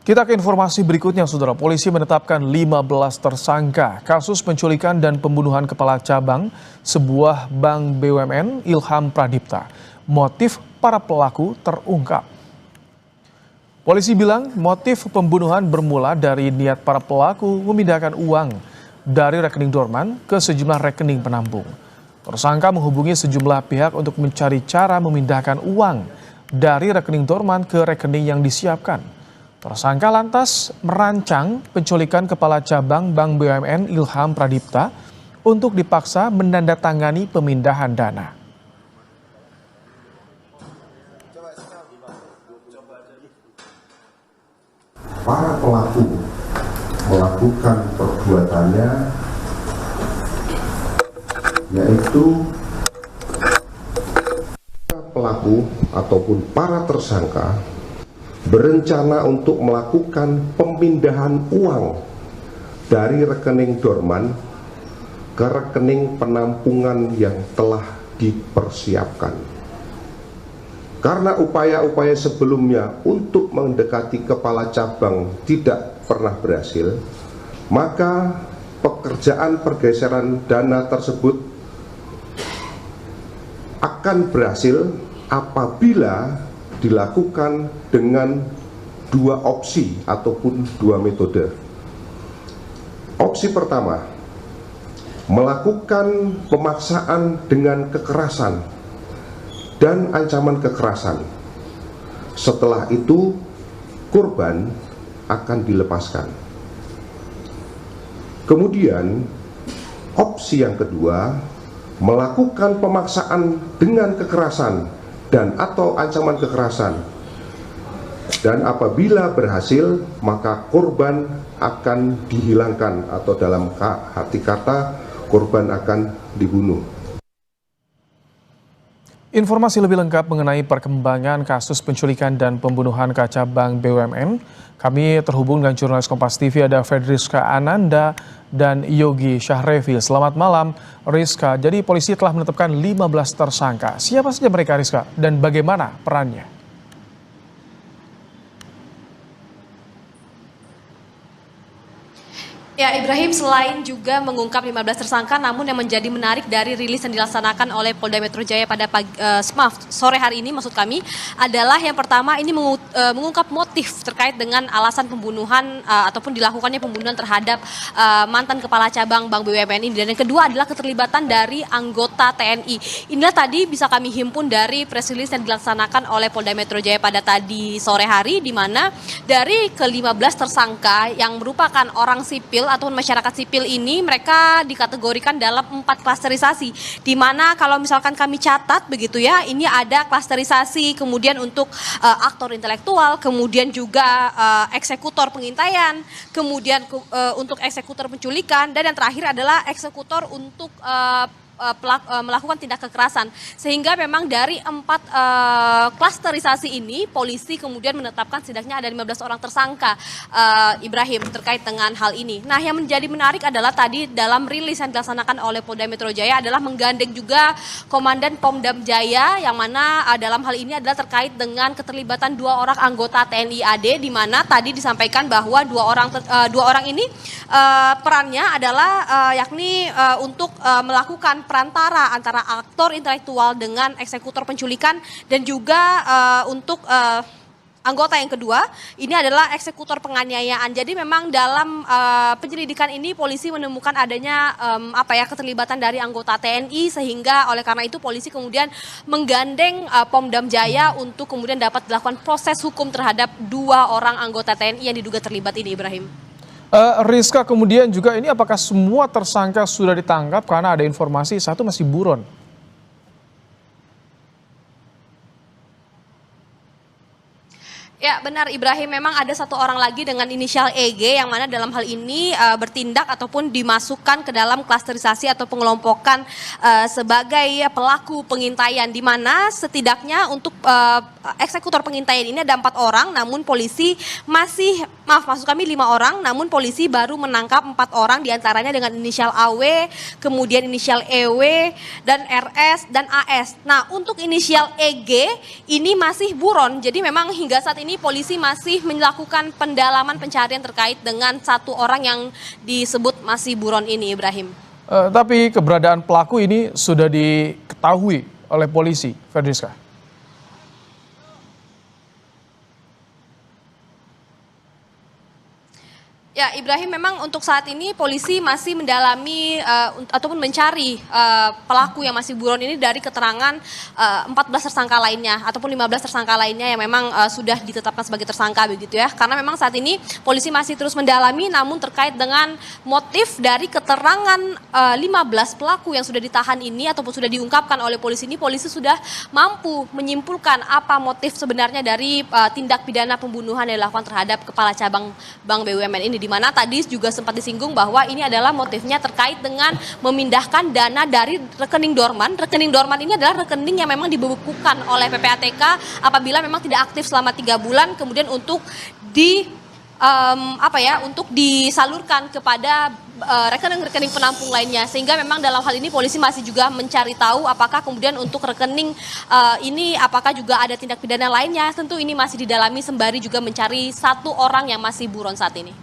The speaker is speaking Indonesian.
Kita ke informasi berikutnya, Saudara. Polisi menetapkan 15 tersangka kasus penculikan dan pembunuhan kepala cabang sebuah bank BUMN Ilham Pradipta. Motif para pelaku terungkap. Polisi bilang motif pembunuhan bermula dari niat para pelaku memindahkan uang dari rekening dorman ke sejumlah rekening penampung. Tersangka menghubungi sejumlah pihak untuk mencari cara memindahkan uang dari rekening dorman ke rekening yang disiapkan. Tersangka lantas merancang penculikan kepala cabang Bank BUMN Ilham Pradipta untuk dipaksa menandatangani pemindahan dana. Para pelaku melakukan perbuatannya yaitu pelaku ataupun para tersangka berencana untuk melakukan pemindahan uang dari rekening dorman ke rekening penampungan yang telah dipersiapkan. Karena upaya-upaya sebelumnya untuk mendekati kepala cabang tidak pernah berhasil, maka pekerjaan pergeseran dana tersebut akan berhasil apabila dilakukan dengan dua opsi ataupun dua metode. Opsi pertama, melakukan pemaksaan dengan kekerasan dan ancaman kekerasan. Setelah itu, korban akan dilepaskan. Kemudian, opsi yang kedua, melakukan pemaksaan dengan kekerasan dan atau ancaman kekerasan, dan apabila berhasil maka korban akan dihilangkan atau dalam arti kata korban akan dibunuh. Informasi lebih lengkap mengenai perkembangan kasus penculikan dan pembunuhan kaca Bank BUMN, kami terhubung dengan jurnalis Kompas TV, ada Fedriska Ananda dan Yogi Syahrevi. Selamat malam, Rizka. Jadi polisi telah menetapkan 15 tersangka. Siapa saja mereka, Rizka, dan bagaimana perannya? Ya, Ibrahim, selain juga mengungkap 15 tersangka, namun yang menjadi menarik dari rilis yang dilaksanakan oleh Polda Metro Jaya pada sore hari ini, maksud kami, adalah yang pertama ini mengungkap motif terkait dengan alasan pembunuhan ataupun dilakukannya pembunuhan terhadap mantan kepala cabang Bank BUMN ini. Dan yang kedua adalah keterlibatan dari anggota TNI. Inilah tadi bisa kami himpun dari press release yang dilaksanakan oleh Polda Metro Jaya pada tadi sore hari, di mana dari ke-15 tersangka yang merupakan orang sipil ataupun masyarakat sipil ini, mereka dikategorikan dalam 4 klasterisasi, di mana kalau misalkan kami catat begitu ya, ini ada klasterisasi kemudian untuk aktor intelektual, kemudian juga eksekutor pengintaian, kemudian untuk eksekutor penculikan, dan yang terakhir adalah eksekutor untuk melakukan tindak kekerasan. Sehingga memang dari 4 klasterisasi ini, polisi kemudian menetapkan setidaknya ada 15 orang tersangka, Ibrahim, terkait dengan hal ini. Nah, yang menjadi menarik adalah tadi dalam rilis yang dilaksanakan oleh Polda Metro Jaya adalah menggandeng juga Komandan Pomdam Jaya, yang mana dalam hal ini adalah terkait dengan keterlibatan 2 orang anggota TNI AD, di mana tadi disampaikan bahwa dua orang ini perannya adalah yakni untuk melakukan perantara antara aktor intelektual dengan eksekutor penculikan, dan juga untuk anggota yang kedua ini adalah eksekutor penganiayaan. Jadi memang dalam penyelidikan ini polisi menemukan adanya keterlibatan dari anggota TNI, sehingga oleh karena itu polisi kemudian menggandeng Pomdam Jaya untuk kemudian dapat dilakukan proses hukum terhadap 2 orang anggota TNI yang diduga terlibat ini, Ibrahim. Rizka, kemudian juga ini apakah semua tersangka sudah ditangkap, karena ada informasi satu masih buron? Ya, benar, Ibrahim, memang ada 1 orang lagi dengan inisial EG yang mana dalam hal ini bertindak ataupun dimasukkan ke dalam klasterisasi atau pengelompokan sebagai pelaku pengintaian, di mana setidaknya untuk eksekutor pengintaian ini ada 4 orang, namun polisi maksud kami 5 orang, namun polisi baru menangkap 4 orang diantaranya dengan inisial AW, kemudian inisial EW, dan RS, dan AS. Nah, untuk inisial EG ini masih buron, jadi memang hingga saat ini polisi masih melakukan pendalaman pencarian terkait dengan 1 orang yang disebut masih buron ini, Ibrahim. Tapi keberadaan pelaku ini sudah diketahui oleh polisi, Ferdiska. Ya, Ibrahim, memang untuk saat ini polisi masih mendalami ataupun mencari pelaku yang masih buron ini dari keterangan 14 tersangka lainnya ataupun 15 tersangka lainnya yang memang sudah ditetapkan sebagai tersangka begitu ya. Karena memang saat ini polisi masih terus mendalami, namun terkait dengan motif dari keterangan 15 pelaku yang sudah ditahan ini ataupun sudah diungkapkan oleh polisi ini, polisi sudah mampu menyimpulkan apa motif sebenarnya dari tindak pidana pembunuhan yang dilakukan terhadap kepala cabang Bank BUMN ini, di mana tadi juga sempat disinggung bahwa ini adalah motifnya terkait dengan memindahkan dana dari rekening dorman. Rekening dorman ini adalah rekening yang memang dibukukan oleh PPATK apabila memang tidak aktif selama 3 bulan, kemudian untuk untuk disalurkan kepada rekening-rekening penampung lainnya, sehingga memang dalam hal ini polisi masih juga mencari tahu apakah kemudian untuk rekening ini apakah juga ada tindak pidana lainnya. Tentu ini masih didalami sembari juga mencari 1 orang yang masih buron saat ini.